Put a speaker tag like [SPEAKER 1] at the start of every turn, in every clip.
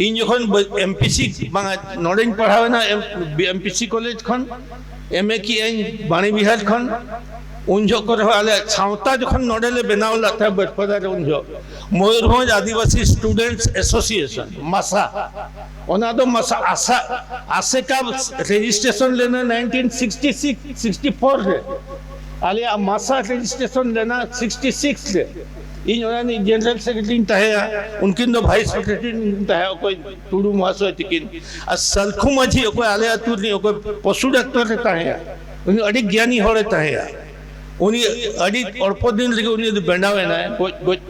[SPEAKER 1] इन जखन MPC नोडेन पढ़ावेना MPC college खन MA की बाणी विहार खन उन आले सावता जखन नोडेले बनाव लाता बटपदार उन मयूरभंज आदिवासी स्टूडेंट्स एसोसिएशन मासा ओना दो मासा आसा आसे का रजिस्ट्रेशन लेना 1966 64 रे आले मासा रजिस्ट्रेशन लेना 66 रे इन ओना जनरल सेक्रेटरी तहया उनकिन दो वाइस सेक्रेटरी तहया कोई टुडू महाशय तिकिन आ सलखु माझी कोई आले अतुर नि कोई पशु डॉक्टर तहया उनी अडी ज्ञानी होरे तहया उनी अड़ी अल्प दिन लगे उनी बेंडावेना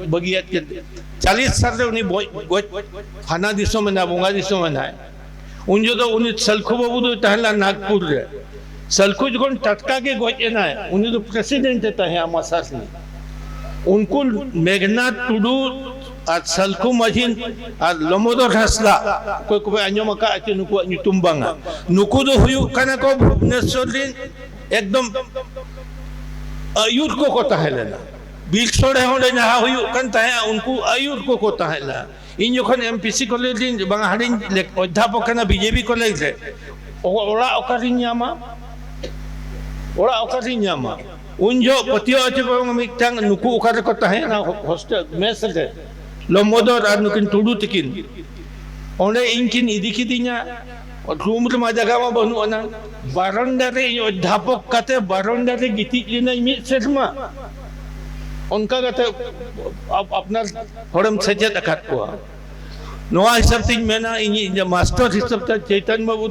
[SPEAKER 1] बगिया के 40 साल रे उनी खाना दिसो में ना बोंगा दिसो में ना उन जो तो उनी सलखु बाबू तो तहला नागपुर रे सलखु जखन टटका के गोचे ना उनी तो प्रेसिडेंट है तहे मासास ने उनको मेघनाथ टुडू आज सलखु मजिन आज लमोदर हसला कोई अन्यों का अच्छे नुकु नुतुम बांगा नुकु तो हुई कना को भुवनेश्वर दिन एकदम आयुर को कोता है लेना बिल छोड़े होने जहाँ हुई कंता है उनको आयुर को कोता है ला इन जो खन एमपीसी कॉलेज दिन बंगा हरिन अध्यापक करना बीजेपी कॉलेज है ओरा ओकारिन्यामा उन जो पतियो अच्छे को मिक्तांग नुकु ओकार कोता है ना हॉस्टल मेस है लमोदर और नुकिन टुडू तिकिन ओने इनकिन इदी की दिन्या रूम रे मा जगह में बनु अना बारंडा रे अध्यापक कते बारंडा रे गिति लेना मिट सेमा उनका कते अपना हरम सजेत अकात को नोआ हिसाब से मेना इन मास्टर हिसाब से चैतन्य बाबू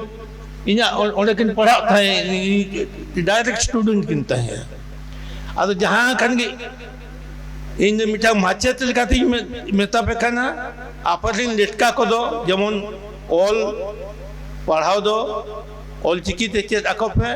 [SPEAKER 1] इना ओने किन पढ़ा था डायरेक्ट स्टूडेंट किनता है अब जहां कन इन मिटा माचेत लकाती मेता पे खाना आपरिन लेटका को दो जेमन ऑल पढ़ाओ दो ऑल चिकी ते चेत आको पे